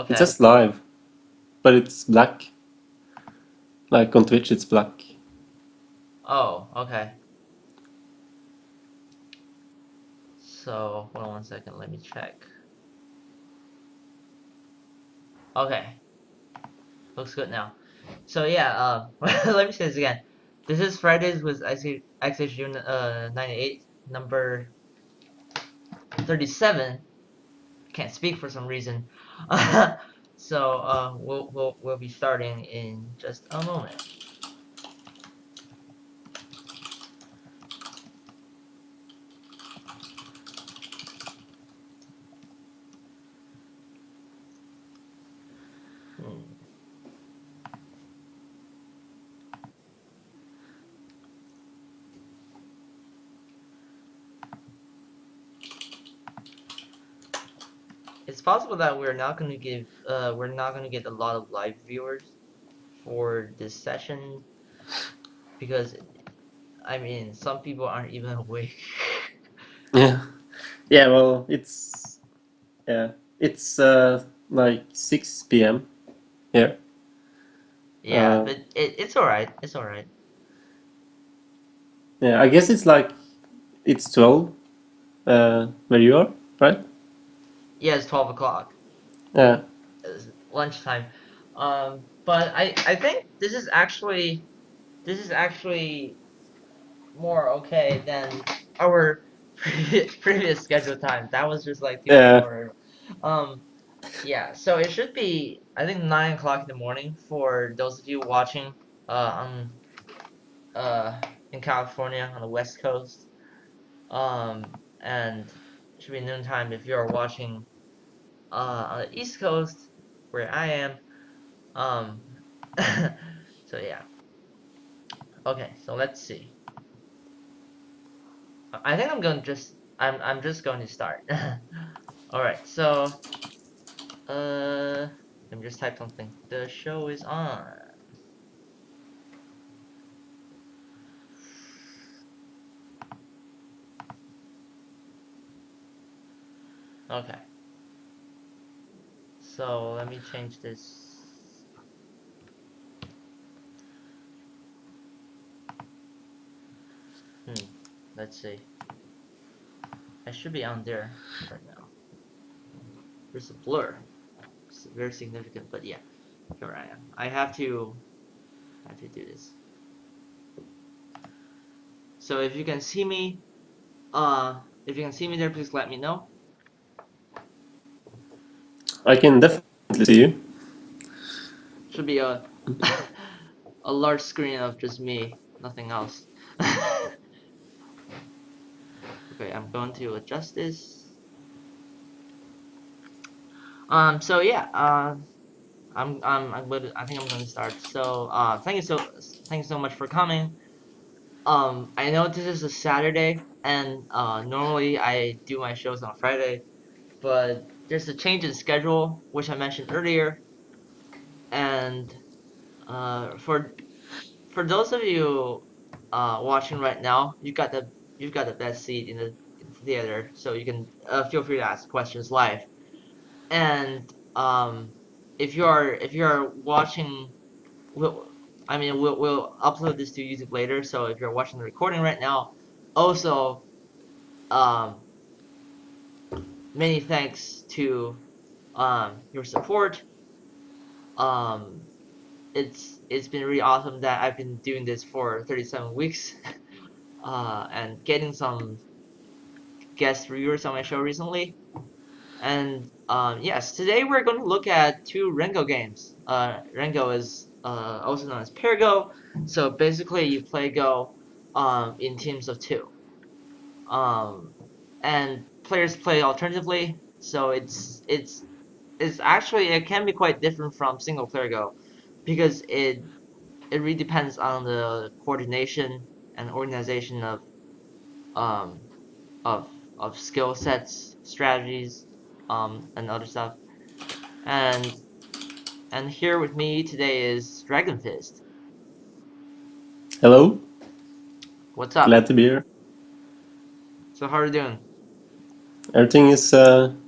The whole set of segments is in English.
It Okay. says live, but it's black. Like on Twitch, it's black. Oh, okay. So, hold on one second, let me check. Okay, looks good now. So yeah, let me say this again. This is Fridays with xhu98, number 37. Can't speak for some reason. So we'll be starting in just a moment. Hmm. It's possible that we're not gonna get a lot of live viewers for this session because I mean some people aren't even awake. Yeah. Yeah, well, it's like 6 p.m. here. Yeah, Uh, but it's alright. It's alright. yeah, I guess it's 12 where you are, right? Yeah, it's 12 o'clock. Yeah. It's lunchtime. But I think this is actually more okay than our previous scheduled time. That was just like 2 a.m. Yeah. or yeah. So it should be I think 9 o'clock in the morning for those of you watching on uh in California on the West Coast. And it should be noontime if you're watching on the East Coast where I am. Um, so yeah. Okay, so let's see. I think I'm just going to start. All right, so let me just type something. The show is on. Okay, so let me change this. Hmm, let's see. I should be on there right now. There's a blur. It's very significant, but yeah, here I am. I have to do this. So if you can see me, if you can see me there, please let me know. I can definitely see you. Should be a a large screen of just me, nothing else. Okay, I'm going to adjust this. So yeah, I think I'm going to start. So, thank you so much for coming. I know this is a Saturday, and normally I do my shows on Friday, but there's a change in schedule, which I mentioned earlier, and for those of you watching right now, you've got the best seat in the theater, so you can feel free to ask questions live. And if you're watching, we'll, I mean we'll upload this to YouTube later. So if you're watching the recording right now, also um, many thanks to your support. Um, it's been really awesome that I've been doing this for 37 weeks and getting some guest reviewers on my show recently. And yes, today we're going to look at two Rengo games. Rengo is also known as pair Go. So basically, you play Go in teams of two, um, and players play alternatively. So it's actually it can be quite different from single player Go because it really depends on the coordination and organization um, of of skill sets, strategies, and other stuff. And and here with me today is Dragonfist. Hello. What's up? Glad to be here. So how are you doing? Everything is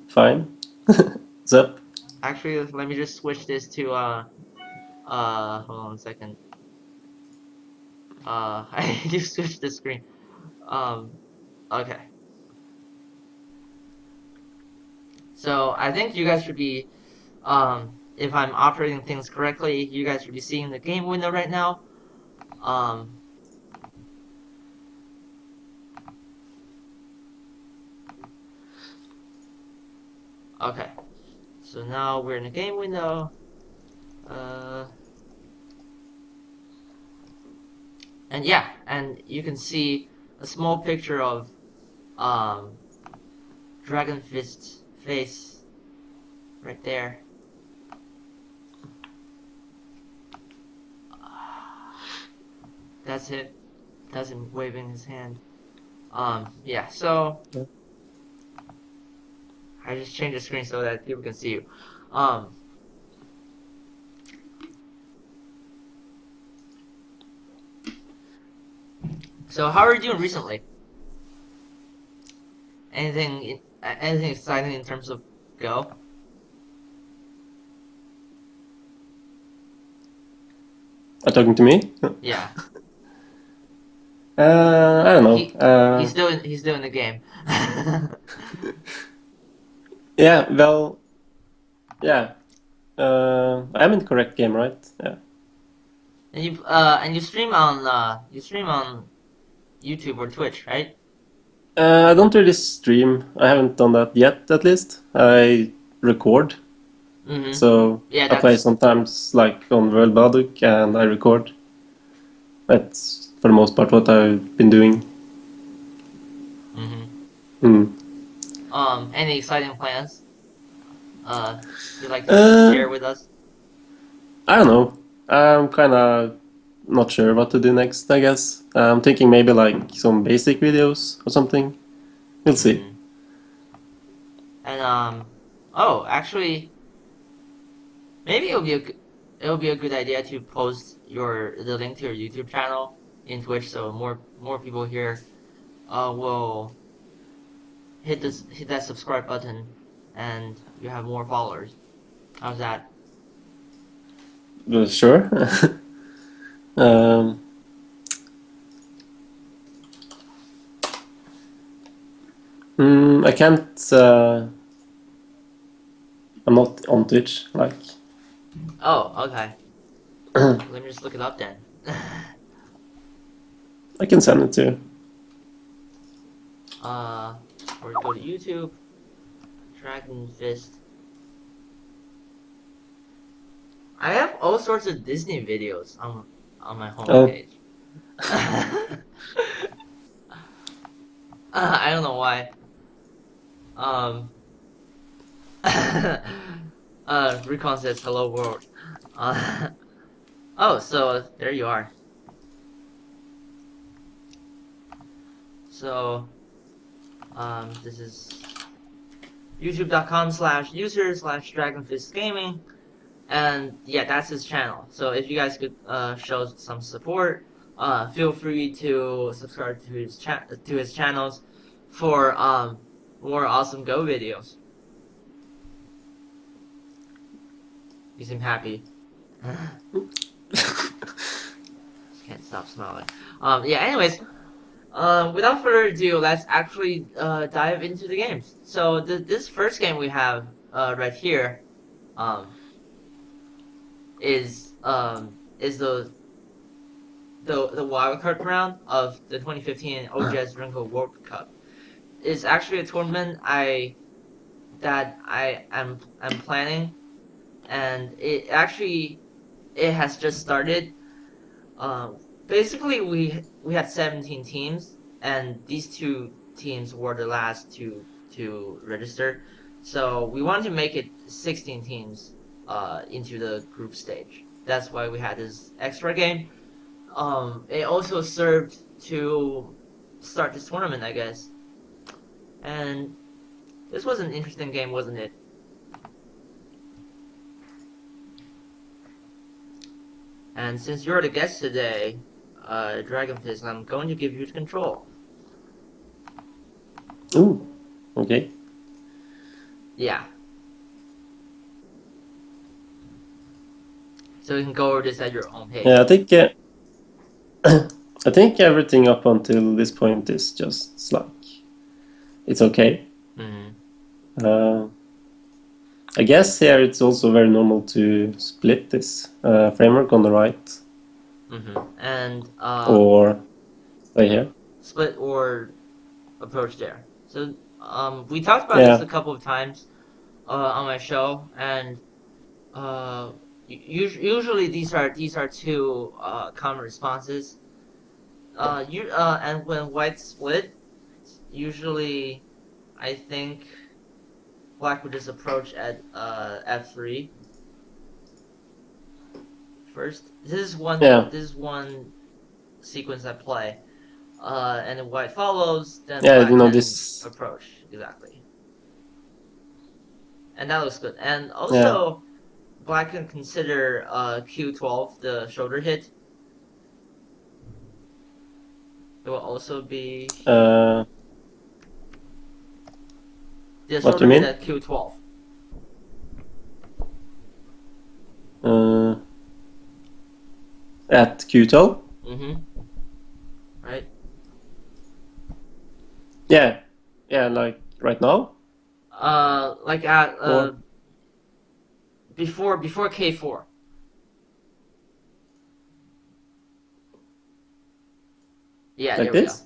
fine. What's up? Actually, let me just switch this to hold on a second. I just switched the screen. Okay. So I think you guys should be, if I'm operating things correctly, you guys should be seeing the game window right now. Okay. So now we're in the game window. And yeah, and you can see a small picture of Dragonfist's face right there. That's it. That's him waving his hand. Yeah, so I just changed the screen so that people can see you. So how are you doing recently? Anything exciting in terms of Go? Are talking to me? Yeah. I don't know. He's doing the game. Yeah, well, yeah. I'm in the correct game, right? Yeah. And you stream on YouTube or Twitch, right? I don't really stream. I haven't done that yet, at least. I record. Mm-hmm. So Yeah, I play that's sometimes like on World Baduk and I record. That's for the most part what I've been doing. any exciting plans? You'd like to share with us? I don't know. I'm kind of not sure what to do next, I guess. I'm thinking maybe like some basic videos or something. We'll see. And oh, actually, maybe it'll be a good idea to post the link to your YouTube channel in Twitch, so more people here will hit that subscribe button, and you have more followers. How's that? Well, sure. um, I can't. I'm not on Twitch. Like, Oh, okay. Let me just look it up then. I can send it to you. Or go to YouTube, Dragonfist. I have all sorts of Disney videos on my homepage. I don't know why. Recon says hello world. Oh, so there you are. So, this is youtube.com/user/dragonfistgaming, and yeah, that's his channel. So if you guys could show some support, feel free to subscribe to his channels for more awesome Go videos. You seem happy. Can't stop smiling. Yeah. Anyways. Without further ado, let's actually dive into the games. So this first game we have right here is the wildcard round of the 2015 OJS Ringo World Cup. It's actually a tournament that I am planning, and it has just started. Basically, we had 17 teams, and these two teams were the last to register. So we wanted to make it 16 teams into the group stage. That's why we had this extra game. It also served to start this tournament, I guess. And this was an interesting game, wasn't it? And since you're the guest today, Dragonfist, I'm going to give you control. Ooh, okay. Yeah. So you can go over this at your own pace. Yeah, I think everything up until this point is just like it's okay. Uh, I guess here it's also very normal to split this framework on the right And or right here. split or approach there. So we talked about this Yeah, a couple of times on my show, and usually these are two common responses. And when white split, usually I think black would just approach at f3 first. yeah, This is one sequence I play. And if white follows, then yeah. black can This. approach exactly, and that looks good. And Yeah, also, black can consider Q12 the shoulder hit. It will also be uh, the what do shoulder you hit mean? at Q12. Uh, at Qtel? Right. Yeah, yeah. Like right now, Like at or before K4. Yeah, like there we go. this?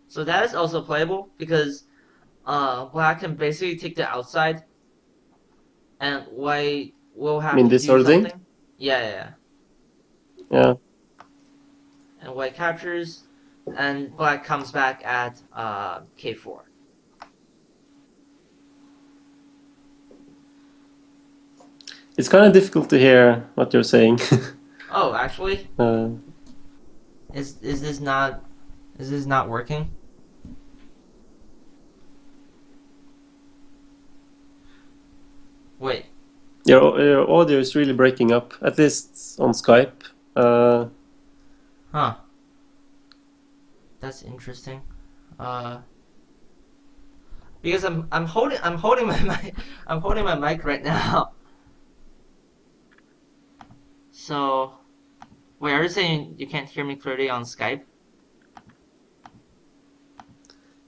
So that is also playable because black can basically take the outside, and white will I have mean to this do sort of thing? something. Yeah. Yeah. And white captures, and black comes back at K4. It's kind of difficult to hear what you're saying. Oh, actually, uh, is this not working? Wait. your audio is really breaking up, at least on Skype. Huh. That's interesting. Uh, because I'm holding my mic I'm holding my mic right now. So, wait, are you saying you can't hear me clearly on Skype?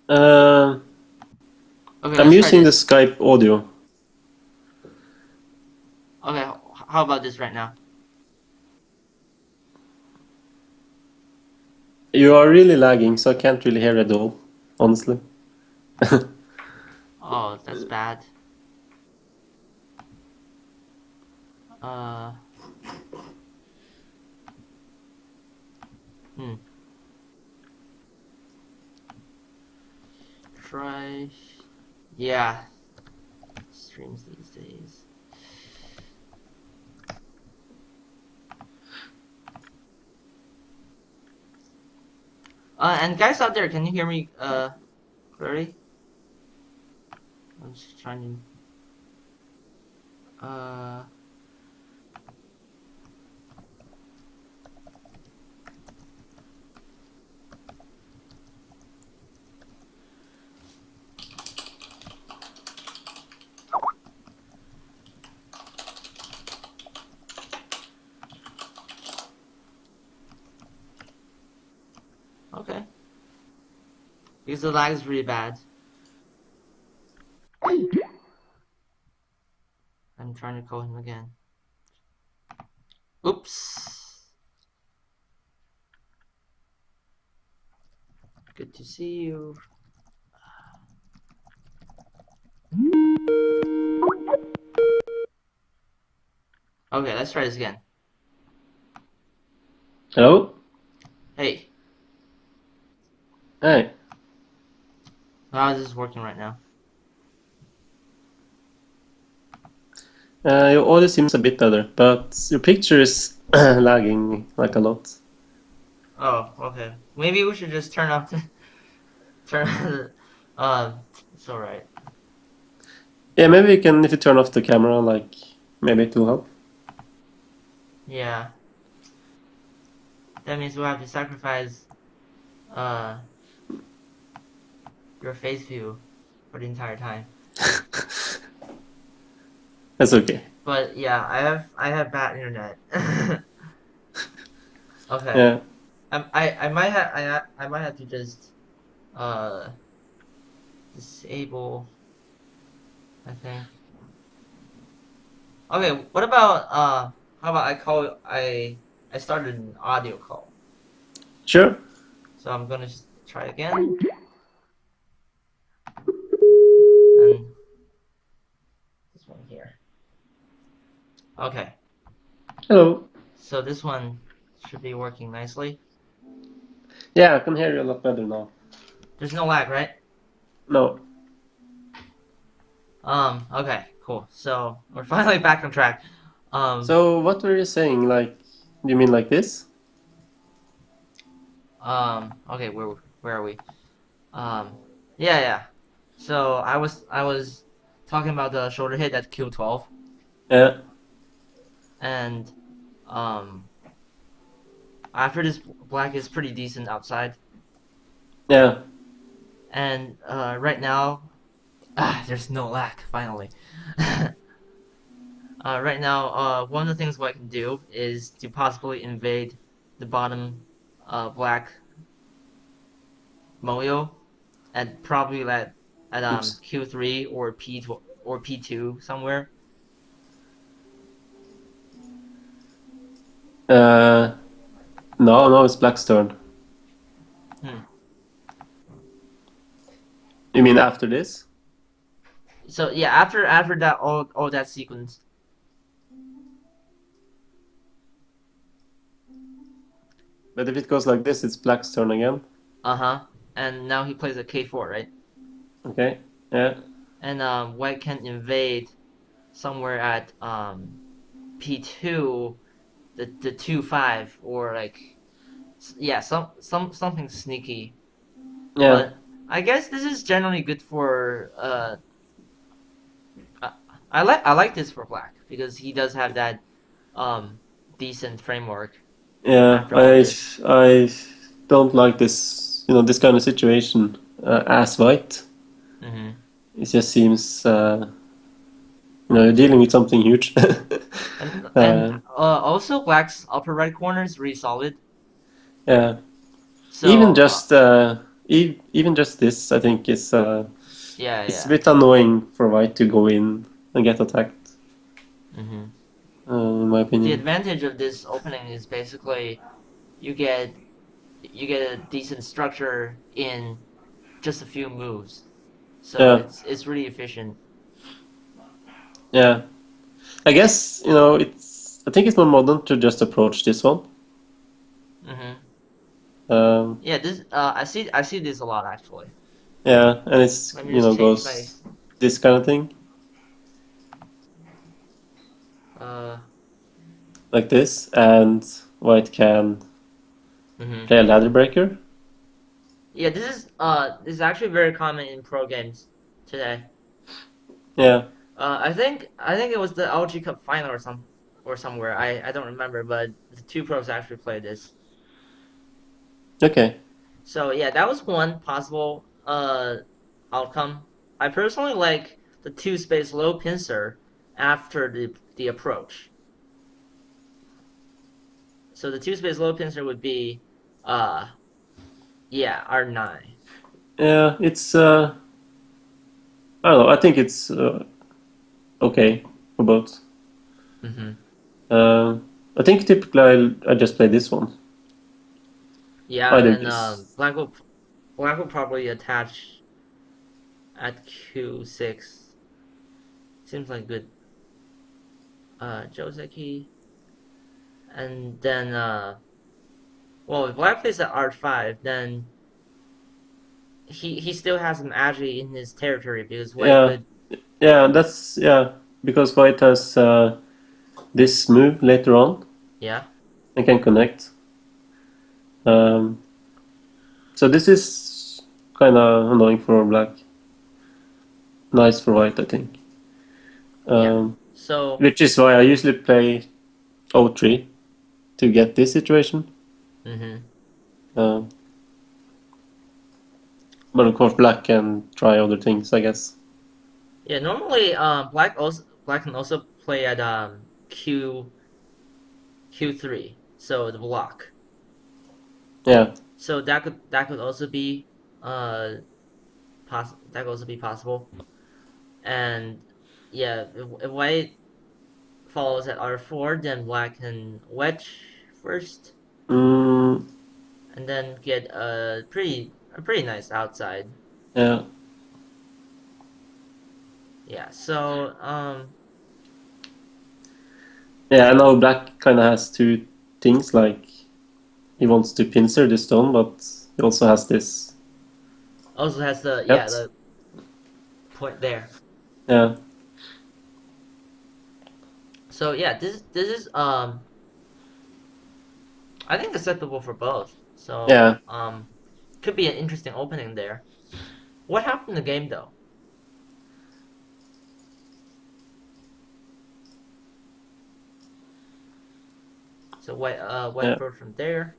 uh, Okay, I'm let's try using the this. Skype audio. Okay, how about this right now? You are really lagging, so I can't really hear at all, honestly. Oh, that's bad. Uh, hmm. Try. Yeah, streams these days. And guys out there, can you hear me clearly? I'm just trying to okay. Because the lag is really bad. I'm trying to call him again. Oops. Good to see you. Okay, let's try this again. Hello? Hey, Hey. how is this working right now? Your audio seems a bit better, but your picture is lagging like a lot. Oh, okay. Maybe we should just turn off the turn. It's alright. Yeah, maybe you can, if you turn off the camera, like, maybe it will help. Yeah, that means we'll have to sacrifice uh your face view for the entire time. That's okay. But yeah, I have bad internet. Okay. Yeah. I might have to just uh disable, I think. Okay, what about how about I started an audio call. Sure. So I'm gonna just try again. And this one here. Okay. Hello. So this one should be working nicely. Yeah, I can hear you a lot better now. There's no lag, right? No. Okay, cool. So we're finally back on track. So what were you saying? Like, you mean like this? Okay, where are we? Yeah, yeah. So I was talking about the shoulder hit at Q12, Yeah. and um after this, black is pretty decent outside, Yeah. and right now, there's no lag finally. Right now, one of the things what I can do is to possibly invade the bottom black Moyo at probably at Oops. Q3 or P2 somewhere. Uh, no, it's Black's turn. Hmm. You mean after this? So yeah, after that all that sequence. But if it goes like this, it's Black's turn again. Uh-huh. And now he plays a K4, right? Okay. Yeah. And white can invade somewhere at P2 the 2-5 or like yeah, something sneaky. Yeah. But I guess this is generally good for I like this for black because he does have that um decent framework Yeah. after all this. I don't like this. This kind of situation as white. Mm-hmm. It just seems. You're dealing with something huge. And also black's upper right corner is really solid. Yeah. Even So just even just this, I think yeah, it's a yeah. bit annoying for white to go in and get attacked. Mm-hmm. In my The opinion. advantage of this opening is basically you get you get a decent structure in just a few moves. So Yeah. it's really efficient. Yeah. I guess I think it's more modern to just approach this one. Mm-hmm. Um, Yeah, this I see this a lot actually. yeah, and it's Let me just change my goes this kind of thing uh. like this, and white can Mm-hmm. play a ladder breaker. Yeah, this is actually very common in pro games today. Yeah. I think it was the LG Cup final or somewhere. I don't remember, but the two pros actually played this. Okay. So yeah, that was one possible outcome. I personally like the two space low pincer after the approach. So the two space low pincer would be uh yeah, R9. Yeah, it's I don't know. I think it's okay for both. Mm-hmm. Uh, I think typically I just play this one. Yeah, Either and this. Black will probably attach at Q6. Seems like good Joseki. And then well if Black plays at R5, then he still has some agi in his territory because White Yeah, could yeah, because white has this move later on yeah. and can connect. Um, so this is kind of annoying for black. Nice for white, I think. Yeah. Um, So which is why I usually play O3 to get this situation. mm-hmm. Um, but of course, black can try other things, I guess. Yeah, normally Black can also play at Q3, so the block. Yeah. So that could also be uh that could also be possible. And yeah, if white follows at R4, then black can wedge first, Mm, and then get a pretty nice outside. yeah. Yeah. So Yeah, I know black kind of has two things. Like he wants to pincer the stone, but he also has this also has cut. the point there. Yeah. So yeah, this is I think acceptable for both. So Yeah. could be an interesting opening there. What happened in the game though? So white Yeah. broke from there.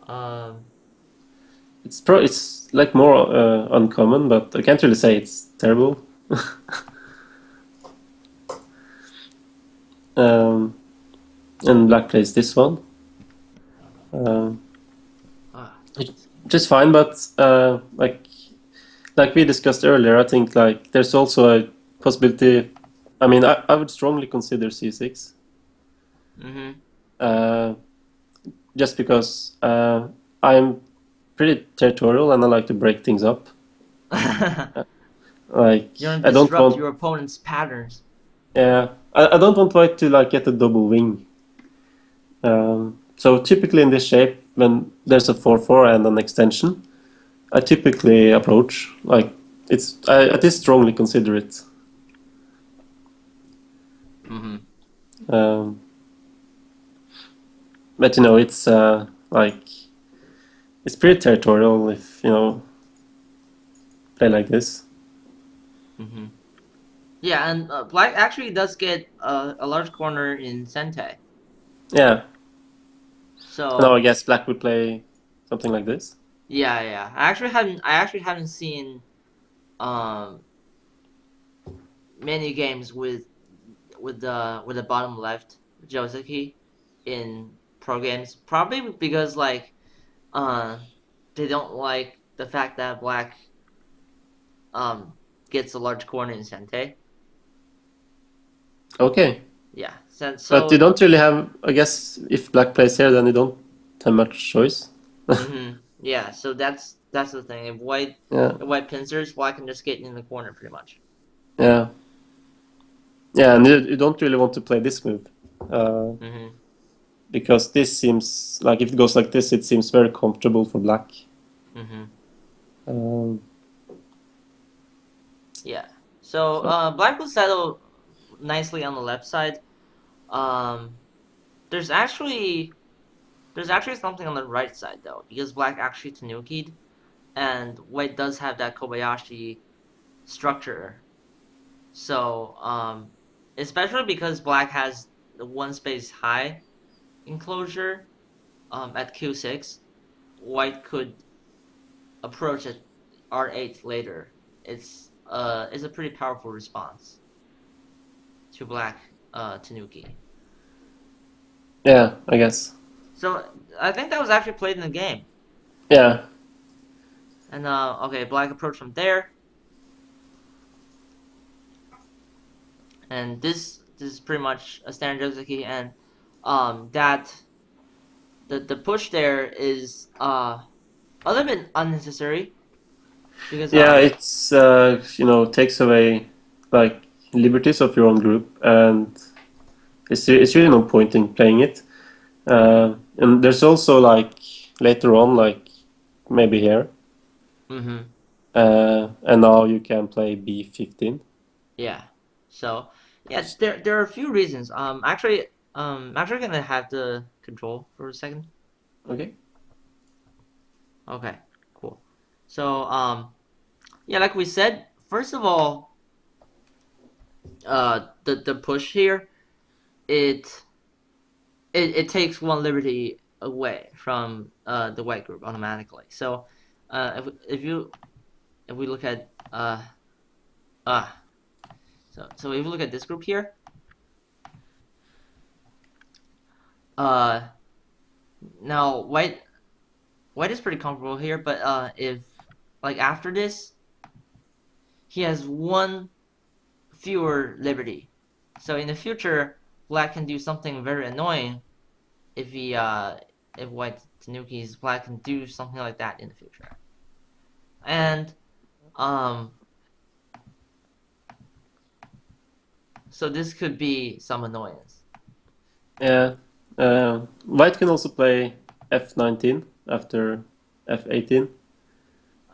Um, It's like more uncommon, but I can't really say it's terrible. um, and black plays this one. Um, let's see. which is fine, but like we discussed earlier, I think like there's also a possibility. I mean, I would strongly consider c6, Mm-hmm. uh, just because I'm pretty territorial and I like to break things up. Like You don't I don't disrupt want, your opponent's patterns. yeah, I don't want white to like get a double wing. So typically in this shape, when there's a 4/4 and an extension, I typically approach like I at least strongly consider it. Mm-hmm. Um, but you know, it's like it's pretty territorial if you know play like this. Mm-hmm. Yeah, and black actually does get a large corner in Sente. Yeah. No, I So guess black would play something like this. yeah. I actually haven't seen um many games with the bottom left Joseki in pro games. Probably because like uh they don't like the fact that black um gets a large corner in Sente. Okay. Yeah. But you So don't really have, I guess, if black plays here, then you don't have much choice. yeah, so that's the thing. Yeah, If white pincers, black can just get in the corner pretty much. yeah, yeah, and you don't really want to play this move, uh, Mm-hmm. because this seems like if it goes like this, it seems very comfortable for black. Mm-hmm. Um, Yeah. So so black will settle nicely on the left side. Um, there's actually something on the right side though, because black actually tanukied, and white does have that Kobayashi structure. So especially because black has the one space high enclosure at Q6, white could approach at R8 later. It's a pretty powerful response to black Tanuki. yeah, I guess. So I think that was actually played in the game. Yeah, And okay, black approach from there, and this is pretty much a standard Jozuki, and that the push there is a little bit unnecessary because yeah, it's you know takes away like liberties of your own group, and it's really no point in playing it. And there's also like later on, like maybe here, mm-hmm. and now you can play b15. Yeah. So yeah, there are a few reasons. Actually gonna have the control for a second. Okay. Okay, cool. So yeah, like we said, first of all, the push here, it it takes one liberty away from the white group automatically. So if we look at so So if you look at this group here, now white is pretty comfortable here, but if like after this, he has one fewer liberty. So in the future, black can do something very annoying if white Tanukis, black can do something like that in the future. And so this could be some annoyance. Yeah. White can also play f19 after f18.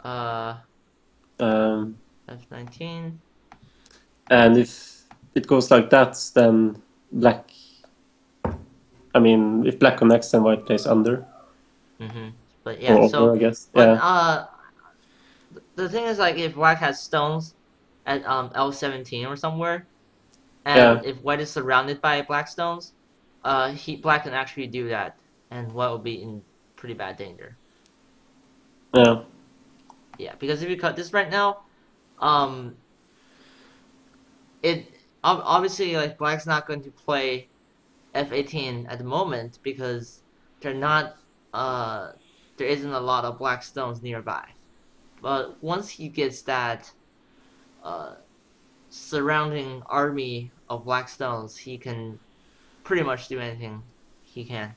Um, F19. and if it goes like that, then black. I mean, if black connects, then white plays under. But yeah, or over, so I guess. but Yeah. the thing is, like, if black has stones at L17 or somewhere, Yeah. and if white is surrounded by black stones, black can actually do that, and white will be in pretty bad danger. Yeah. Yeah, because if you cut this right now, it obviously, like, black's not going to play F18 at the moment because they're not there isn't a lot of black stones nearby. But once he gets that surrounding army of black stones, he can pretty much do anything he can.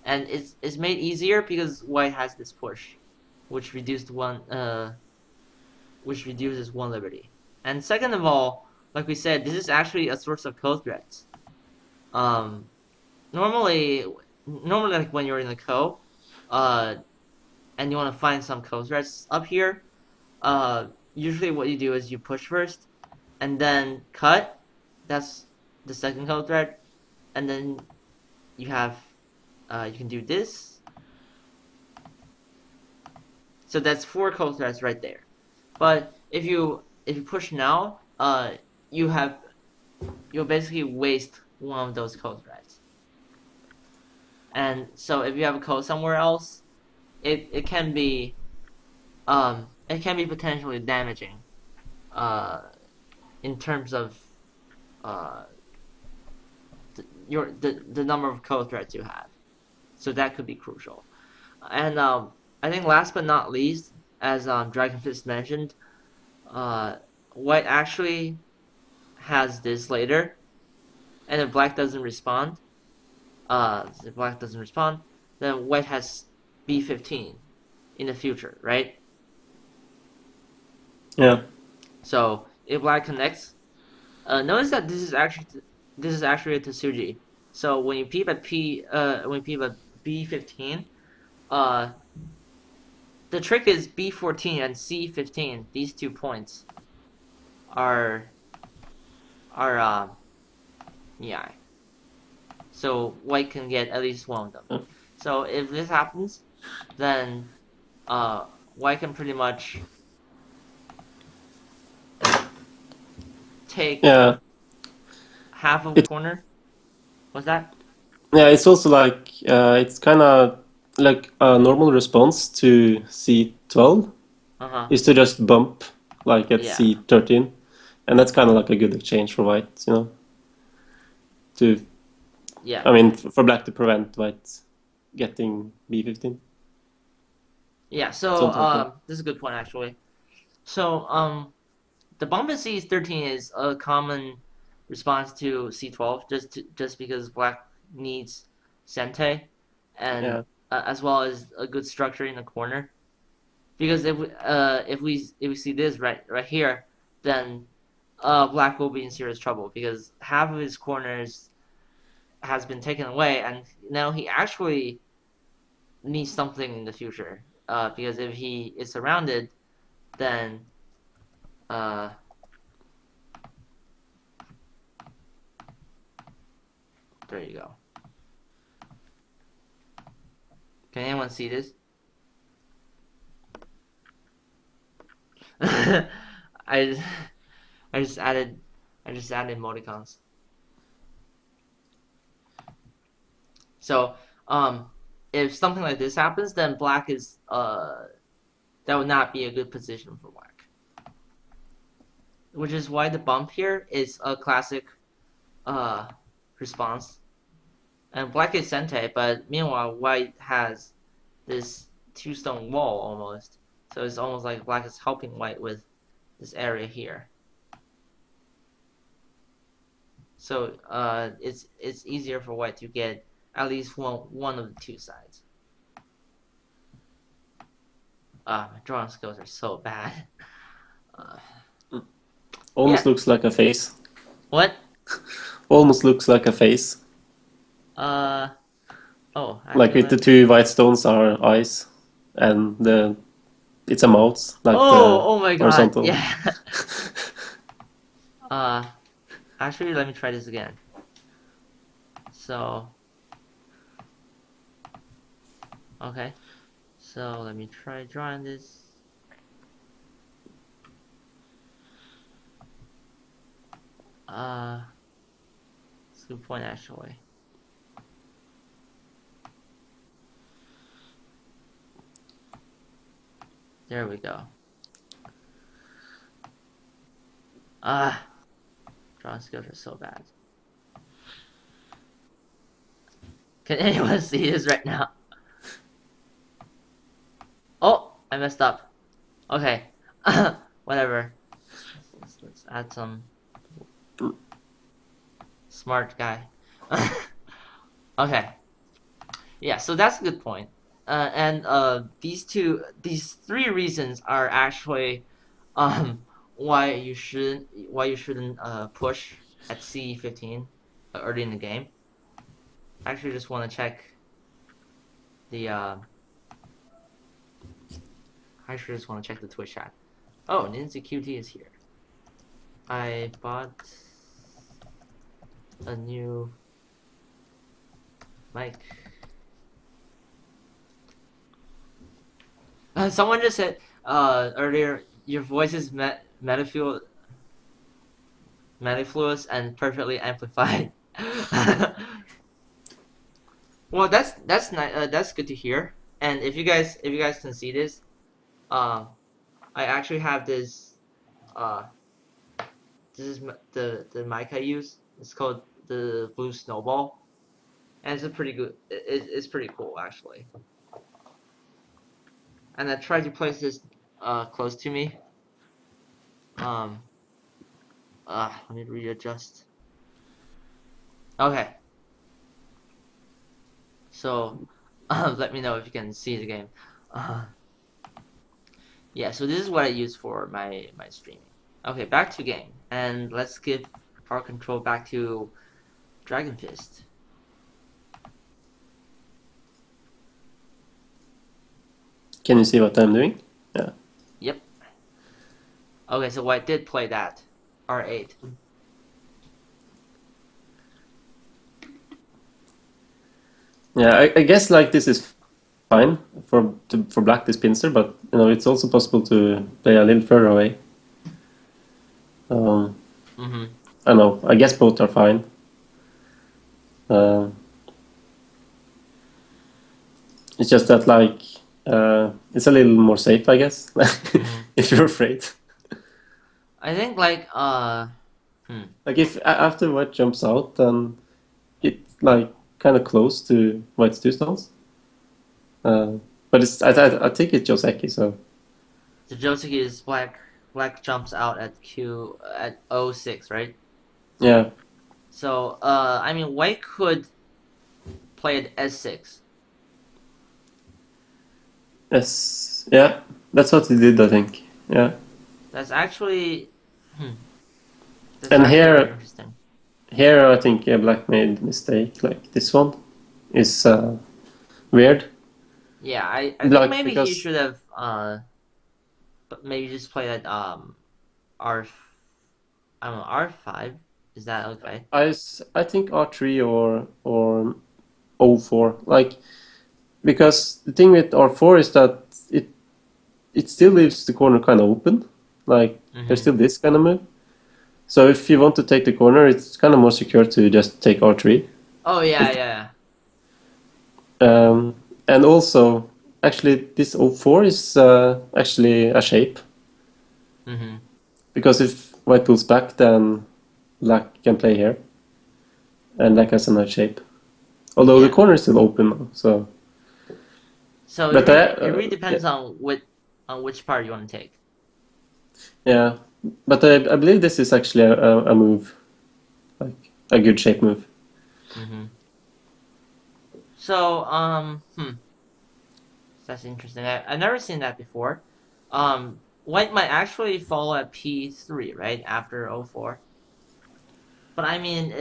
And it's made easier because white has this push, which reduces one liberty. And second of all, like we said, this is actually a source of co-threats. Normally, like when you're in the co, and you want to find some co-threats up here, usually what you do is you push first, and then cut. That's the second co-threat, and then you have you can do this. So that's 4 co-threats right there. But if you push now, you'll basically waste one of those co-threats. And so if you have a code somewhere else, it can be potentially damaging in terms of the number of code threads you have. So that could be crucial. And I think last but not least, as Dragonfist mentioned, white actually has this later, and if black doesn't respond, then white has b15 in the future, right? Yeah. So if black connects, notice that this is actually a Tsuji. So when you peep at b15, the trick is b14 and c15. These 2 points are yeah. So white can get at least one of them. Oh. So if this happens, then white can pretty much take half of the corner. What's that? Yeah, it's also like it's kind of like a normal response to C12 is to just bump like at C13, and that's kind of like a good exchange for white, you know. I mean, for black to prevent white getting B15. Yeah, so this is a good point actually. So the bump in C13 is a common response to C12, just because black needs Sente, and as well as a good structure in the corner. Because if we see this right here, then black will be in serious trouble because half of his corners has been taken away, and now he actually needs something in the future. Because if he is surrounded, then there you go. Can anyone see this? I just added emoticons. So if something like this happens, then black is that would not be a good position for black. which is why the bump here is a classic response. And black is Sente, but meanwhile white has this two-stone wall almost. So it's almost like black is helping white with this area here. So it's easier for white to get at least one of the two sides. My drawing skills are so bad. Almost looks like a face. What? Almost looks like a face. Oh. Like with the two white stones are eyes, and it's a mouth. Like oh my god! horizontal. Yeah. Actually, let me try this again. So. Okay. So let me try drawing this. It's a good point actually. There we go. Drawing skills are so bad. Can anyone see this right now? Oh, I messed up. Okay. Whatever. Let's add some smart guy. Okay. Yeah, so that's a good point. These three reasons are actually why you shouldn't push at C15 early in the game. I actually just want to check the I actually just want to check the Twitch chat. Oh, Ninja QT is here. I bought a new mic. Someone just said earlier, your voice is mellifluous and perfectly amplified. Well, that's nice. That's good to hear. And if you guys can see this, I actually have this. This is the mic I use. It's called the Blue Snowball, and it's a pretty good. It's pretty cool actually. And I tried to place this close to me. Let me readjust. Okay. So, let me know if you can see the game. Yeah, so this is what I use for my streaming. Okay, back to game, and let's give our control back to Dragonfist. Can you see what I'm doing? Yeah. Yep. Okay, so white did play that. R8. Yeah, I guess like this is fine for black this pincer, but you know it's also possible to play a little further away. I don't know. I guess both are fine. It's just that like it's a little more safe, I guess, if you're afraid. I think like Like if after white jumps out, then it's like kind of close to white's two stones. But it's I think it's Joseki, so. the Joseki is black. Black jumps out at at 06, right? Yeah. So I mean white could play at S6. Yes. Yeah. That's what he did, I think. Yeah. That's actually that's And actually very interesting. Here I think black made a mistake. Like this one is weird. Yeah, I Like, think maybe because he should have maybe just play at R I don't know, R5. Is that okay? I think R3 or O4. Like because the thing with R4 is that it still leaves the corner kind of open. Like there's still this kind of move. So if you want to take the corner, it's kind of more secure to just take R3. Oh yeah. And also, actually, this O4 is actually a shape. Because if white pulls back, then black can play here. And black has a nice shape. Although the corner is still open now, so... So but it really depends on which part you want to take. Yeah, but I believe this is actually a move, like a good shape move. Mm-hmm. So that's interesting. I've never seen that before. White might actually fall at P3, right, after 04. But I mean,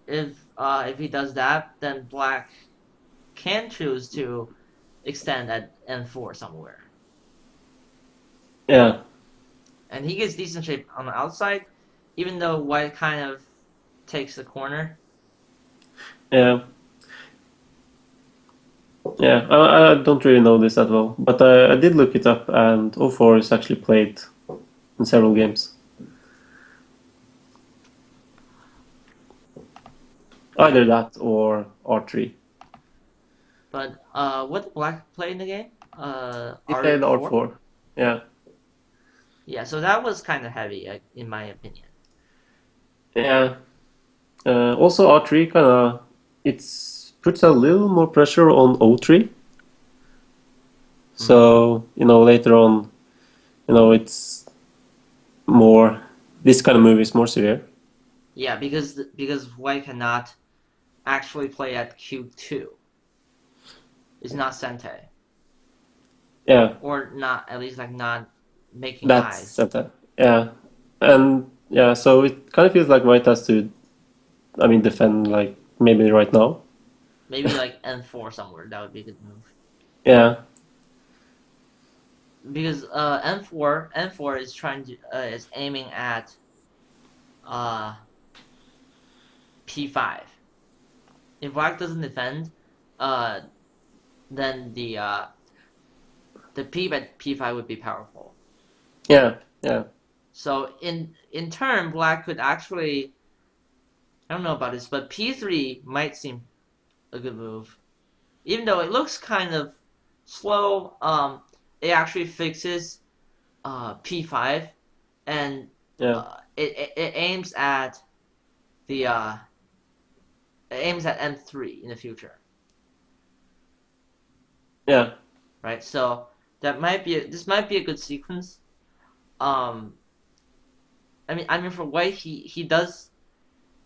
if he does that, then black can choose to extend at N4 somewhere. Yeah. And he gets decent shape on the outside, even though white kind of takes the corner. Yeah. Yeah, I don't really know this at all, but I did look it up, and O4 is actually played in several games. Either that or R3. But what did black play in the game? He played R4? R4. Yeah. Yeah, so that was kind of heavy, in my opinion. Yeah. Also, R3 kind of puts a little more pressure on O3. So, later on, it's more, this kind of move is more severe. Yeah, because white cannot actually play at Q2. It's not Sente. Yeah. Or not, at least like not making That's eyes. Sente. Yeah. And yeah, so it kind of feels like white has to, defend like maybe right now. Maybe like N4 somewhere, that would be a good move. Yeah. Because N4 is trying to is aiming at P5. If black doesn't defend, then the peep at P5 would be powerful. Yeah, yeah. So in turn, black could actually, I don't know about this, but P3 might seem a good move, even though it looks kind of slow. It actually fixes P5, and it aims at the it aims at M3 in the future. Yeah. Right. So this might be a good sequence. I mean for white he does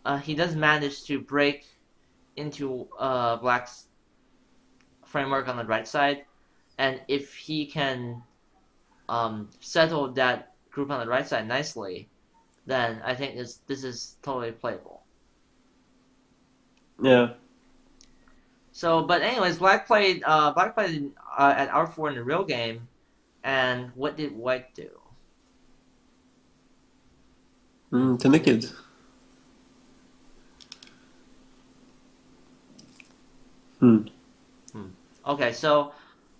manage to break into black's framework on the right side, and if he can settle that group on the right side nicely, then I think this is totally playable. Yeah. So, but anyways, black played at R4 in the real game, and what did white do? To naked. Okay, so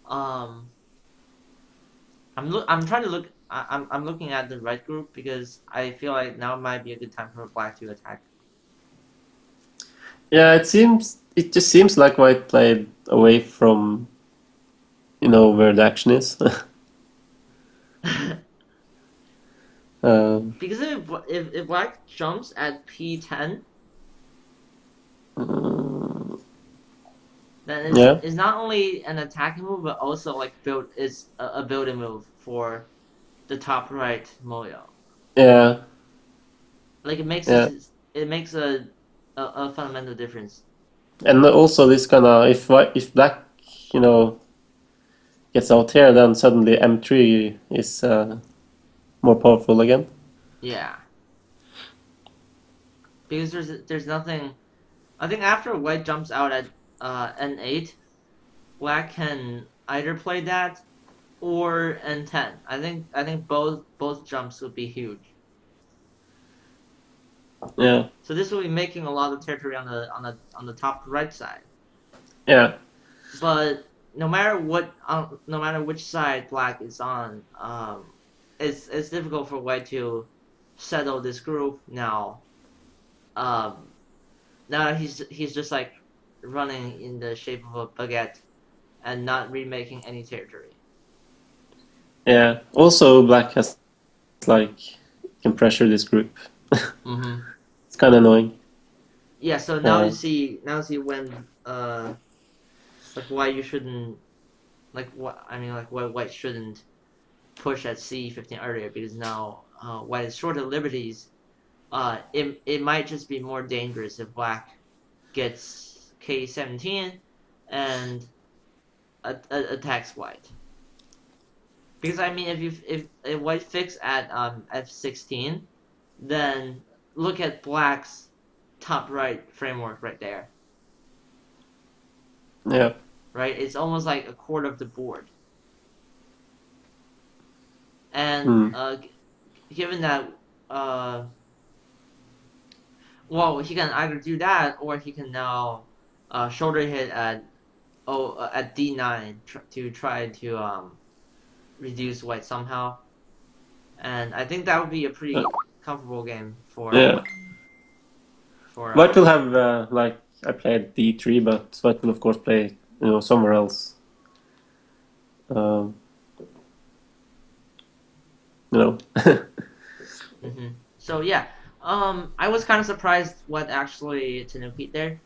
I'm trying to look. I'm looking at the right group because I feel like now might be a good time for black to attack. Yeah, it just seems like white played away from where the action is. Because if black jumps at P10, then it's not only an attacking move, but also like a building move for the top right Moyo. Yeah. Like it makes a fundamental difference. And also this kind of if black gets out here, then suddenly M3 is more powerful again. Yeah. Because there's nothing. I think after white jumps out at N8, black can either play that or N10. I think both jumps would be huge. Yeah. So this will be making a lot of territory on the top right side. Yeah. But no matter which side black is on, it's difficult for white to settle this group now. Now he's just like running in the shape of a baguette and not remaking any territory. Yeah. Also, black has like can pressure this group. Mm-hmm. It's kind of annoying. Yeah. So now you see when like why you shouldn't like what I mean like why white shouldn't push at C15 earlier, because now white is short of liberties. It might just be more dangerous if black gets K17 and attacks white. Because I mean, if white fix at F16, then look at black's top right framework right there. Yeah. Right, it's almost like a quarter of the board. And given that, well, he can either do that or he can now shoulder hit at D9 to try to reduce white somehow. And I think that would be a pretty comfortable game for White will have like I played D3, but White will of course play somewhere else. Mm-hmm. So yeah, I was kind of surprised what actually Tanuki there.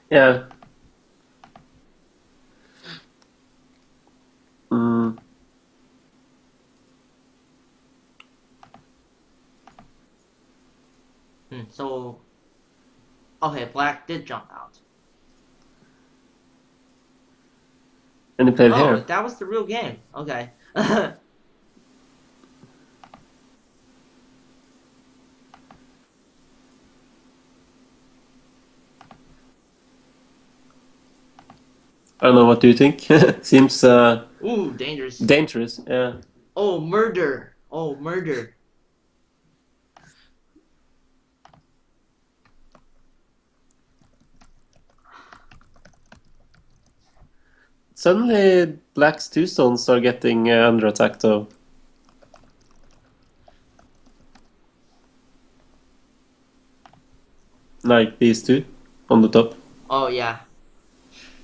Yeah. Mm. So, okay, black did jump out. And he played here. Oh, that was the real game. Okay. I don't know. What do you think? Seems Ooh, dangerous. dangerous. Yeah. Oh, murder. Oh, murder. Suddenly, black's two stones are getting under attack, though. Like these two on the top. Oh yeah.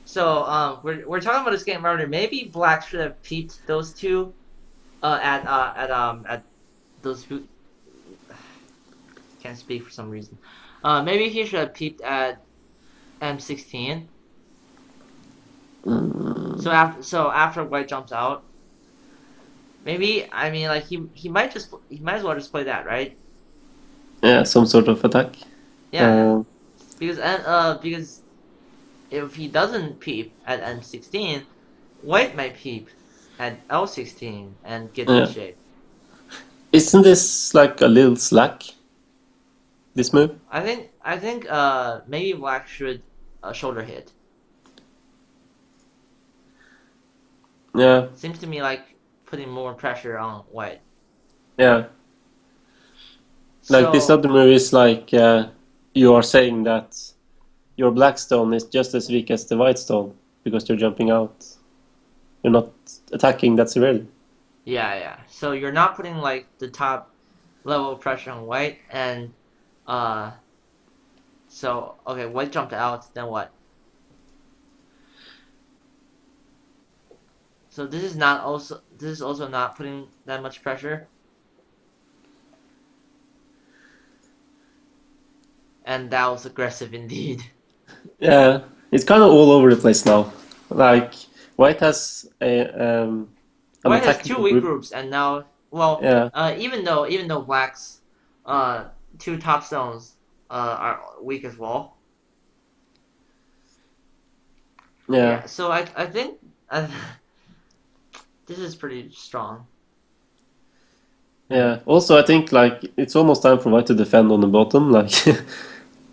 So we're talking about this game earlier. Maybe black should have peeped those two, at those. Can't speak for some reason. Maybe he should have peeped at M16. So after white jumps out, maybe I mean like he might as well just play that, right? Yeah, some sort of attack. Yeah. Because if he doesn't peep at M16, white might peep at L16 and get in shape. Isn't this like a little slack? This move? I think maybe black should shoulder hit. Yeah. Seems to me like putting more pressure on white. Yeah. Like this other move is like you are saying that your black stone is just as weak as the white stone because you're jumping out. You're not attacking that severely. Yeah. So you're not putting like the top level of pressure on white, and so okay, white jumped out, then what? So this is also not putting that much pressure. And that was aggressive indeed. Yeah, it's kind of all over the place now. Like white has white has two weak groups, and now even though black's two top stones are weak as well. Yeah. So I think this is pretty strong. Yeah. Also, I think like it's almost time for white to defend on the bottom. Like,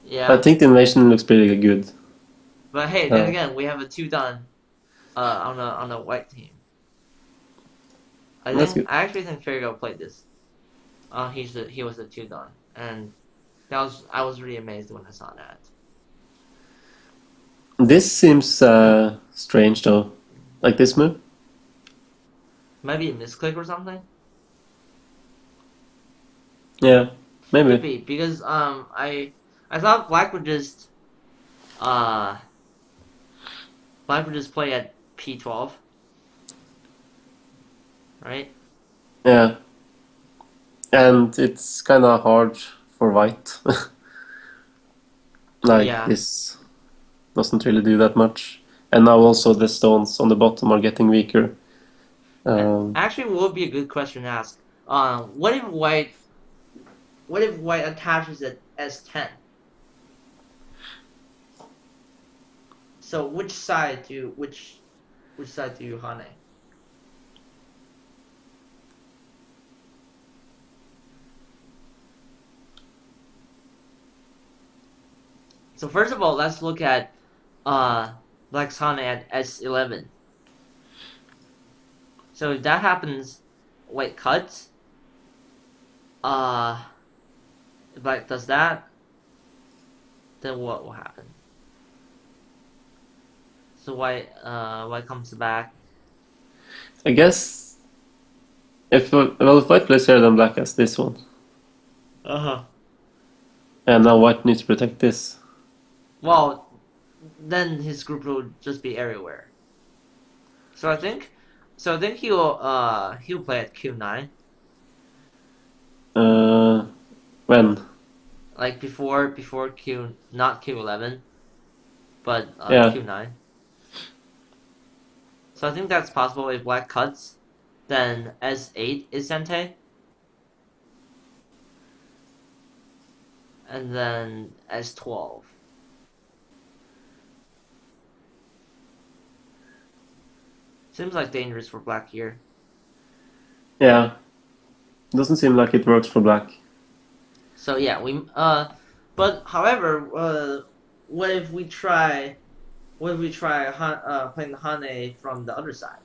yeah. I think the invasion looks pretty good. But hey, then again, we have a 2-done on the white team. I actually think Fergo played this. He was a 2-done, and I was really amazed when I saw that. This seems strange though, like this move. Maybe a misclick or something. Yeah, maybe. Could be, because I thought black would just play at P12, right? Yeah. And it's kind of hard for white. Like Yeah. this doesn't really do that much. And now also the stones on the bottom are getting weaker. Um, Actually, would be a good question to ask. What if white attaches at S10? So which side do you Hane? So first of all, let's look at Black's Hane at S11. So if that happens, white cuts. If Black does that, then what will happen? So white comes back. I guess if white plays here, then black has this one, Uh-huh. and now white needs to protect this. Well, then his group will just be everywhere. So I think he'll play at Q9. When? Like before Q, not Q11, but Yeah, Q9. So I think that's possible if black cuts, then S8 is Sente, and then S12. Seems like dangerous for black here. yeah. Doesn't seem like it works for black. So yeah, but however, what if we try playing the Hane from the other side?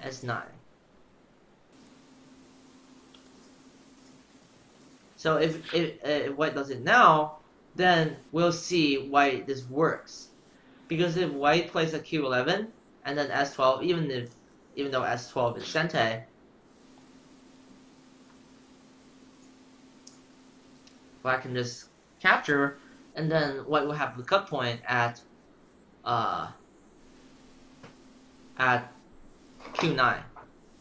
S9. So if white does it now, then we'll see why this works. Because if white plays a Q11 and then S12, even though S12 is Sente, black can just capture, and then white will have the cut point uh at Q9.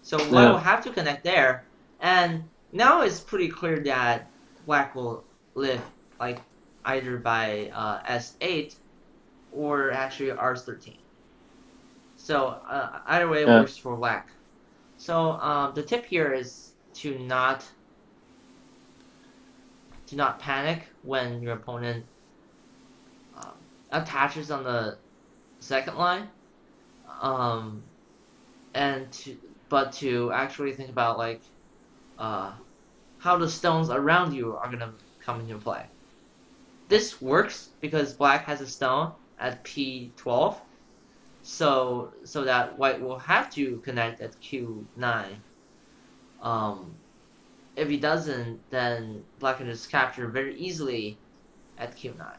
So white will Yeah, have to connect there, and now it's pretty clear that black will live like either by S8 or actually R13. So either way it yeah, works for black. So the tip here is to not panic when your opponent um, attaches on the second line, um, but to actually think about like how the stones around you are gonna come into play. This works because black has a stone at P12, so that white will have to connect at Q9. Um, if he doesn't, then black can just capture very easily at Q9.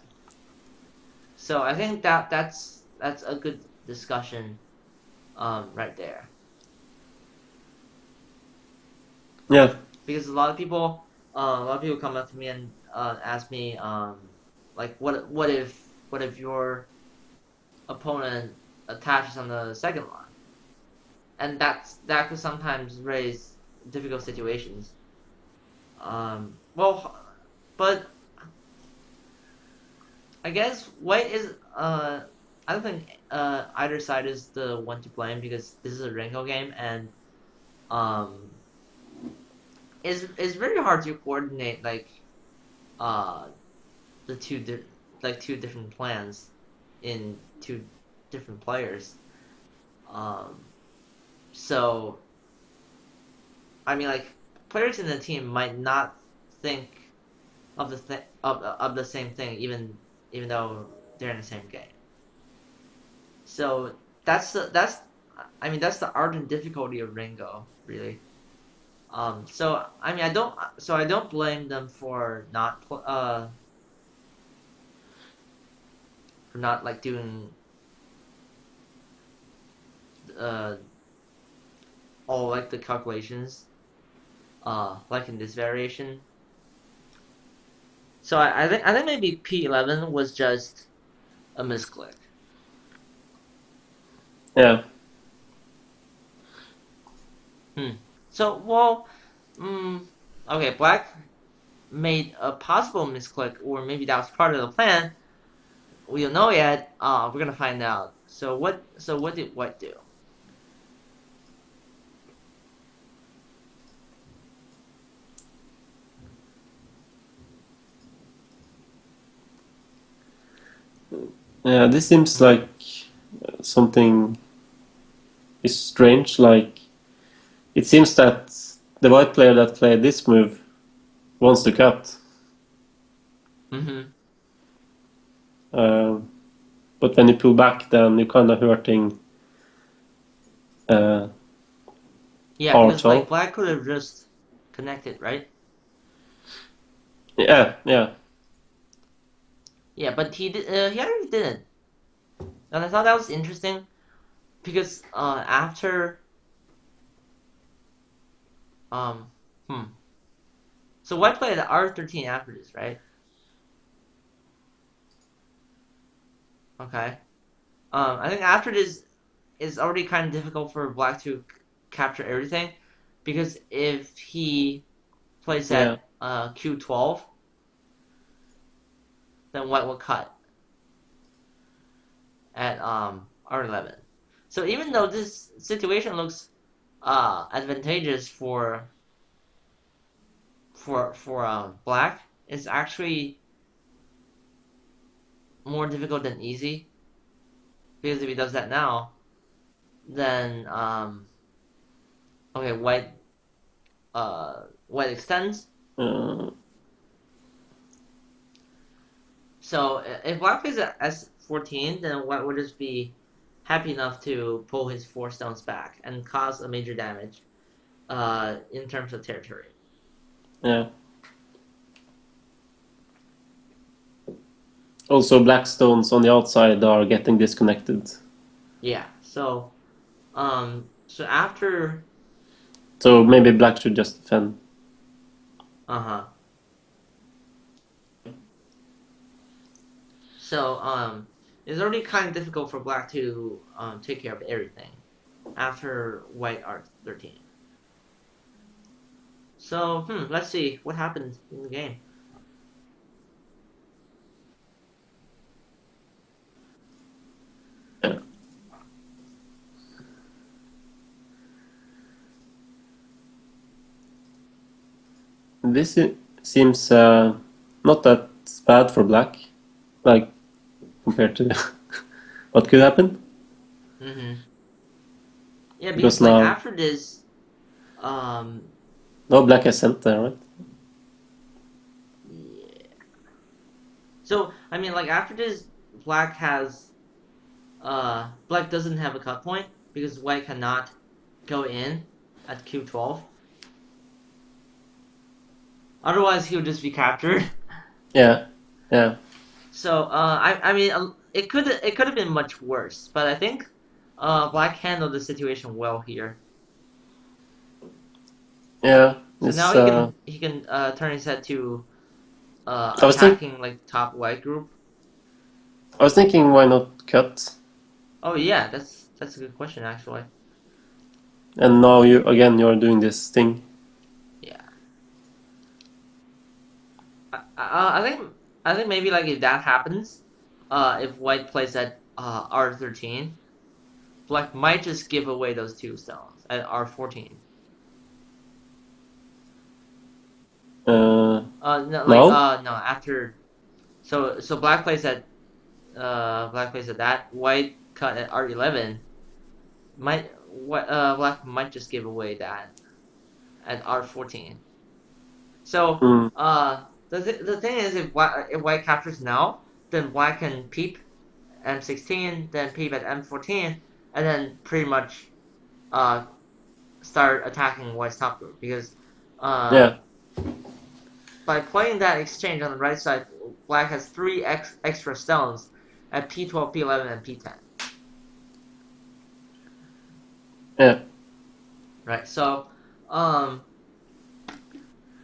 So I think that's a good discussion right there. yeah. Because a lot of people come up to me and ask me like what if your opponent attaches on the second line, and that could sometimes raise difficult situations. Well, but I guess white is I don't think either side is the one to blame because this is a Renko game and um it's very hard to coordinate like uh the two different plans in two different players. Um, so I mean, like players in the team might not think of the same thing, even though they're in the same game. So that's I mean that's the art and difficulty of Ringo, really. So I mean I don't blame them for not like doing uh all like the calculations like in this variation. So I think maybe P11 was just a misclick. Yeah. Hmm. So well Okay, black made a possible misclick, or maybe that was part of the plan. We don't know yet. We're gonna find out. So what? So what did white do? Yeah, this seems like something is strange. Like it seems that the white player that played this move wants to cut. Mm-hmm. Uh, but when you pull back, then you're kind of hurting uh, Yeah, our because like toe. black could have just connected, right? Yeah, yeah. Yeah, but he actually didn't, and I thought that was interesting because after um hmm. So white played R13 after this, right? Okay. I think after this it's already kind of difficult for black to capture everything because if he plays Yeah. at Q12, then white will cut at R11. So even though this situation looks advantageous for black, it's actually more difficult than easy because if he does that now, then okay, white extends. Uh, So if black plays at S14, then white would just be happy enough to pull his 4 stones back and cause a major damage in terms of territory. yeah. Also, black stones on the outside are getting disconnected. Yeah. So after So maybe black should just defend. uh-huh. So it's already kind of difficult for black to take care of everything after white R13. So let's see what happens in the game. Yeah. This seems not that bad for black, like compared to what could happen. Mm-hmm. Yeah, because Because like now, after this, um, no black has center, right? yeah. So I mean, like after this, black has black doesn't have a cut point because white cannot go in at Q12. Otherwise, he'll just be captured. Yeah, yeah, So I mean, it could have been much worse, but I think black handled the situation well here. yeah. So It's. now he can turn his head to I was think. attacking like top white group. I was thinking, why not cut? Oh yeah, that's a good question actually. And now you're doing this thing. Yeah, I think maybe like if that happens, if white plays at R13, black might just give away those 2 stones at R14. No, like No. no after. So black plays at that white cut at R11. Black might just give away that at R14. So Mm, the thing is if white captures now, then black can peep M16, then peep at M14, and then pretty much uh start attacking white's top group because uh yeah. by playing that exchange on the right side, black has 3 extra stones at P12, P11, and P10. Yeah. Right. So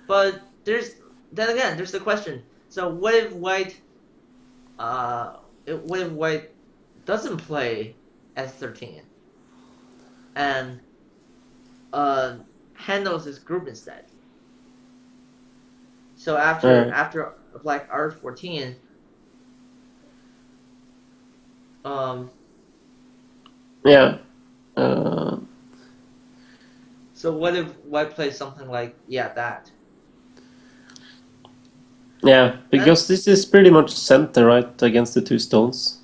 but there's the question. So what if white doesn't play S13 and handles his group instead? So after black R14, yeah. So what if white plays something like that? Yeah, because this is pretty much center, right, against the two stones.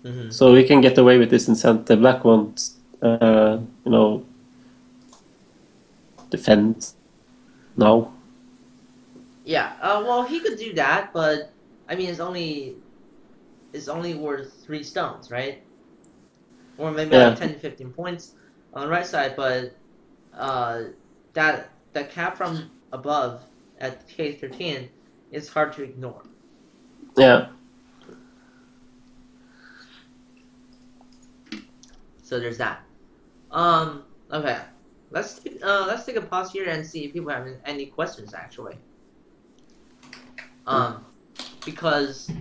Mm-hmm. So we can get away with this in center. Black won't, defend now. Yeah. Well, he could do that, but I mean, it's only worth 3 stones, right? Or maybe like 10 to 15 points on the right side, but that cap from above at K13 is hard to ignore. Yeah. So there's that. Okay. Let's take a pause here and see if people have any questions actually. Because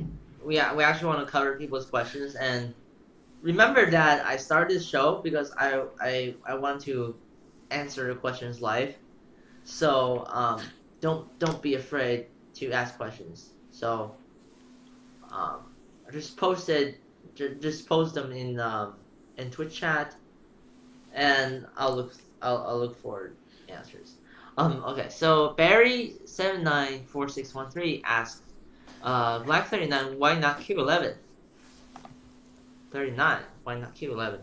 we actually want to cover people's questions, and remember that I started this show because I want to answer the questions live. So don't be afraid to ask questions. So just post them in Twitch chat, and I'll look for answers. Okay, so Barry794613 asks, Black 39, why not Q11? 39, why not Q11?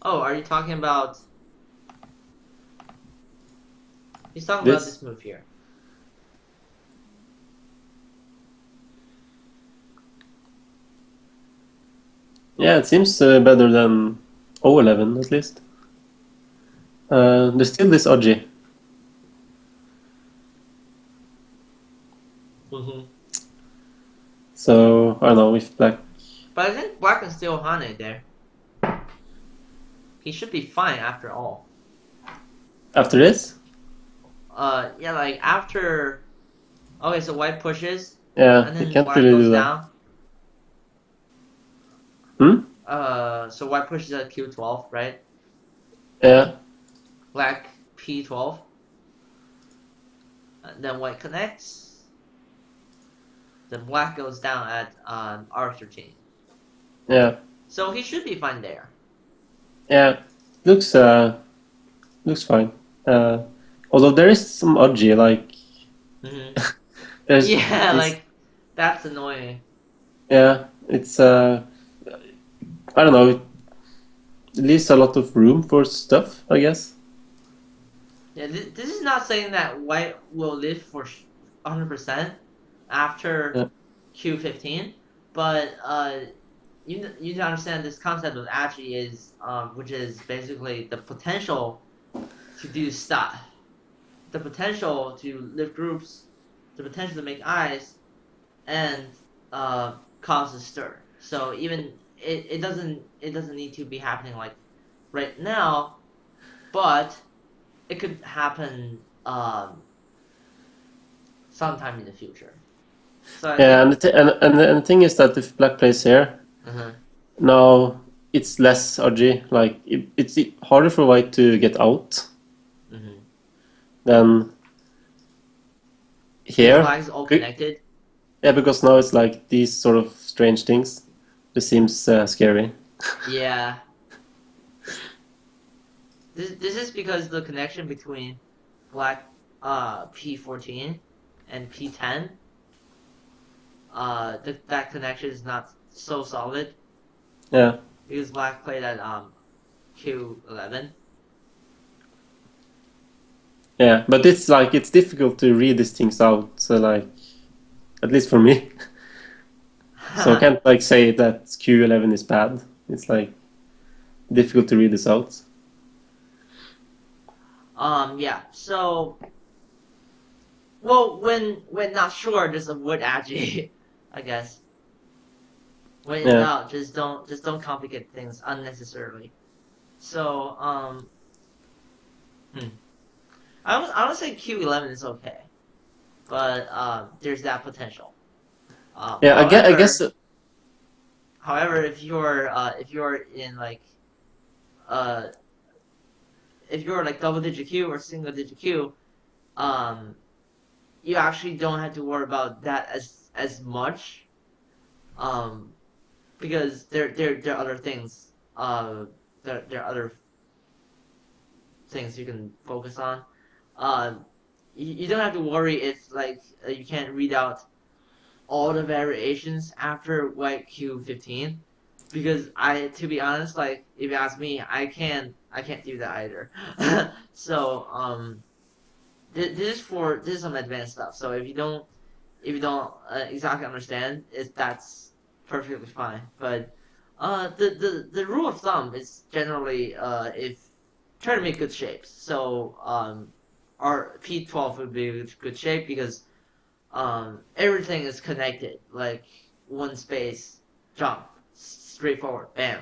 Oh, are you talking about? He's talking about this move here. Yeah, it seems better than O11 at least. There's still this Oji. Mm-hmm. So I don't know if Black. But I think Black can steal Hane there. He should be fine after all. After this? Yeah, like after. Okay, so White pushes. Yeah, and then he can't Black really goes do down. that. So White pushes at Q12, right? Yeah. Black P12. Then White connects. Then Black goes down at R13. Yeah. So he should be fine there. Yeah. Looks fine. Although there is some Oji, like. Mm-hmm. Yeah, like that's annoying. Yeah, it's I don't know. It leaves a lot of room for stuff, I guess. Yeah, this is not saying that White will live for 100% after Q15, but you need to understand this concept of Agi is which is basically the potential to do stuff, the potential to lift groups, the potential to make eyes, and cause a stir. So even it doesn't need to be happening like right now, but it could happen sometime in the future. So and the thing is that if Black plays here, now it's less Oji. Like it's harder for White to get out than here. The flags all connected. Yeah, because now it's like these sort of strange things. This seems scary. Yeah. This is because the connection between Black P14 and P10 that connection is not so solid. Yeah. Because Black played at Q11. Yeah, but it's difficult to read these things out. So like, at least for me. So I can't like say that Q11 is bad. It's like difficult to read this out. Yeah. So, well, when not sure, just avoid Agi, I guess. When in doubt, just don't complicate things unnecessarily. So, I would say Q11 is okay, but there's that potential. Yeah, however, I guess. However, if you're in like if you're like double-digit Q or single-digit Q, you actually don't have to worry about that as much, because there are other things. There are other things you can focus on. You don't have to worry if like you can't read out all the variations after white Q15, because to be honest, like if you ask me, I can't do that either. So this is some advanced stuff. So if you don't exactly understand, that's perfectly fine. But the rule of thumb is generally if try to make good shapes. So our P12 would be a good shape because everything is connected, like one space, jump, straightforward, bam.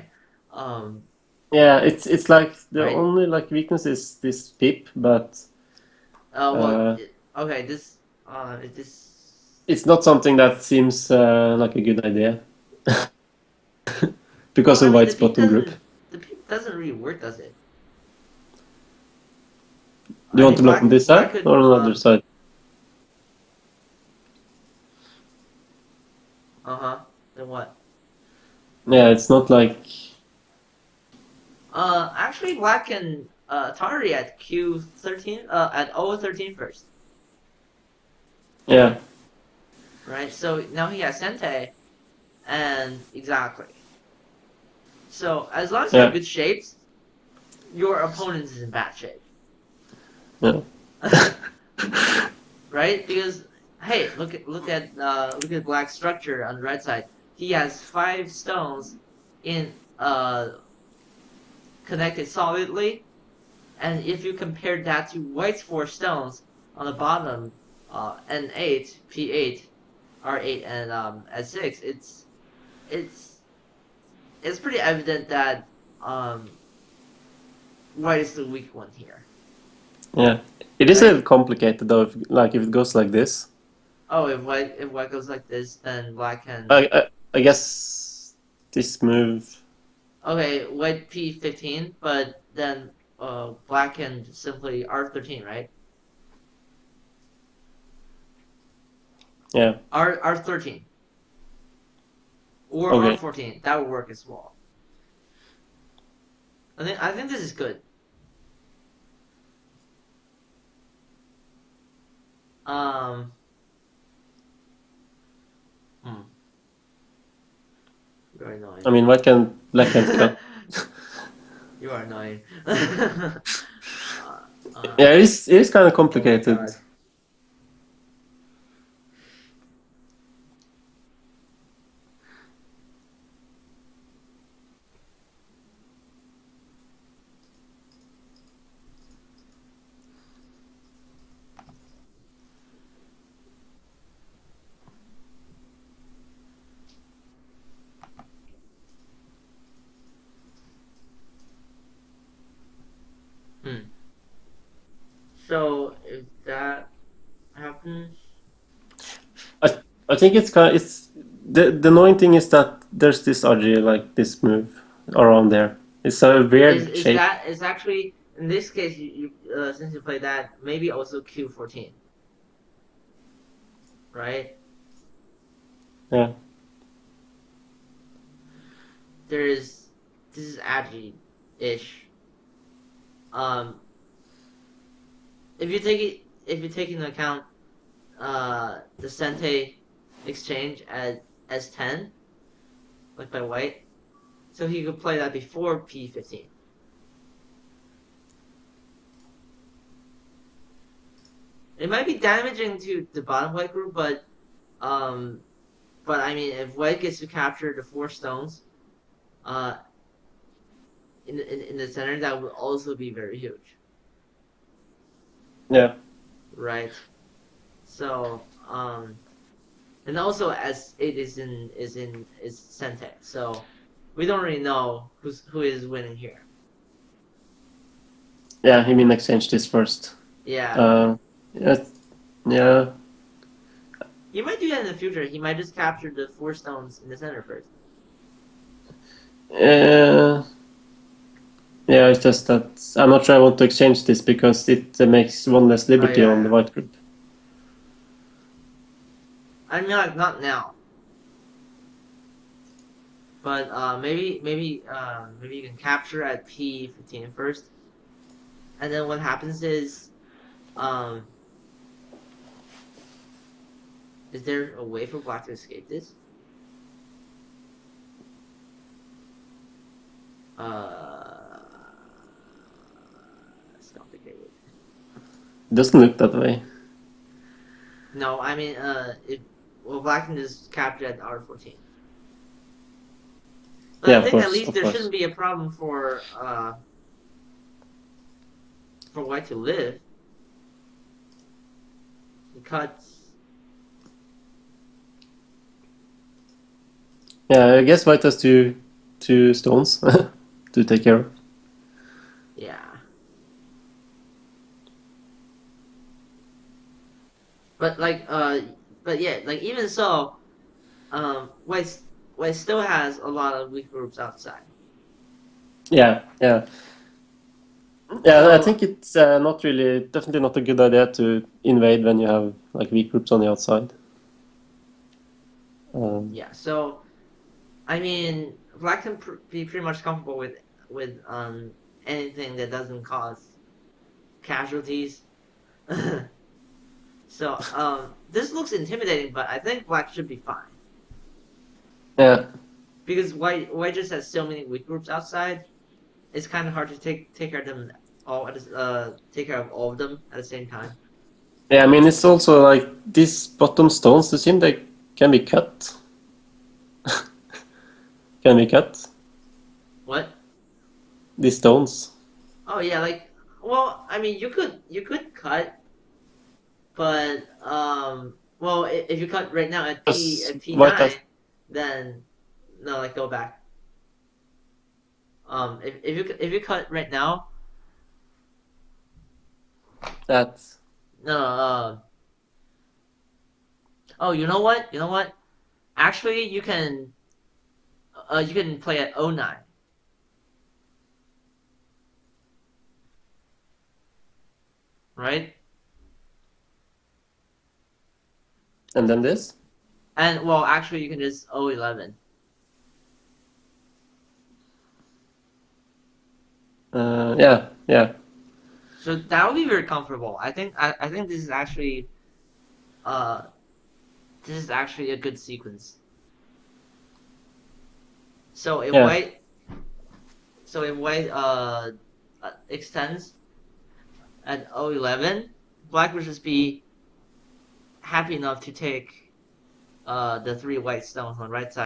Yeah, it's like the Right? only like weakness is this pip, but Okay, this it's not something that seems like a good idea because well, I of mean, White's bottom group. the peep doesn't really work, does it? Do you I want think to look on this black side could or on the other side? then what? Yeah, it's not like Actually, black can target at Q13 at O13 first, yeah. right? So now he has Sente, and exactly. So as long as you have Yeah. good shapes, your opponent is in bad shape. Yeah. Right? Because hey, look at black structure on the right side. He has 5 stones in connected solidly, and if you compare that to white's 4 stones on the bottom, N8, P8, R8, and S6, it's it's pretty evident that white is the weak one here. Yeah. It is a Right? little complicated though, if it goes like this. Oh, if white goes like this, then black can. I guess this move. Okay, white P15, but then black can simply R13, right? Yeah. R13 or Okay. R14. That would work as well. I think this is good. Um. Hmm. You're annoying. I mean, black can't cut. You are annoying. Yeah, it is kind of Oh my complicated. god. Hmm. So if that happens, I think it's the annoying thing is that there's this RG like this move around there. It's a weird is shape. that is actually in this case you since you play that maybe also Q14, right? Yeah. This is agi-ish. Um, if you take into account the Sente exchange at S10, like by white, so he could play that before P15. It might be damaging to the bottom white group, um, but I mean, if white gets to capture the 4 stones, uh, in the center, that would also be very huge, Yeah. right? So, and also as it is Sente, so we don't really know who is winning here. Yeah, he mean exchange this first. Yeah. Yeah. Yeah. He might do that in the future. He might just capture the 4 stones in the center first. Uh, Yeah, it's just that I'm not sure I want to exchange this because it makes one less liberty yeah, on the white group. I mean, like, not now. But maybe you can capture at P15 first, and then what happens um, is there a way for black to escape this? It's complicated. It doesn't look that way. No, I mean, black can just capture at R14. But Yeah, I of think at course, least of there course. shouldn't be a problem for white to live. He cuts. Yeah, I guess white has two stones to take care of. Yeah. But but yeah, like even so, white still has a lot of weak groups outside. Yeah, yeah. Yeah, I So think it's not really, definitely not a good idea to invade when you have like weak groups on the outside. yeah, so I mean, black can be pretty much comfortable with anything that doesn't cause casualties. So this looks intimidating, but I think black should be fine Yeah, because white just has so many weak groups outside. It's kind of hard to take care of them all take care of all of them at the same time. yeah. I mean, it's also like these bottom stones. It seems they can be cut. Can be cut. What? These stones. Oh yeah, like well, I mean, you could cut, but well, if you cut right now at Because white P9, has then no, like go back. If you cut right now, that. no, oh, you know what? You know what? Actually, you can play at O9, right? And then this. And well, actually, you can just O11. Yeah, yeah, So that would be very comfortable. I think uh this is actually a good sequence. So if yeah. white extends at O11, black would just be happy enough to take the three white stones on the right side.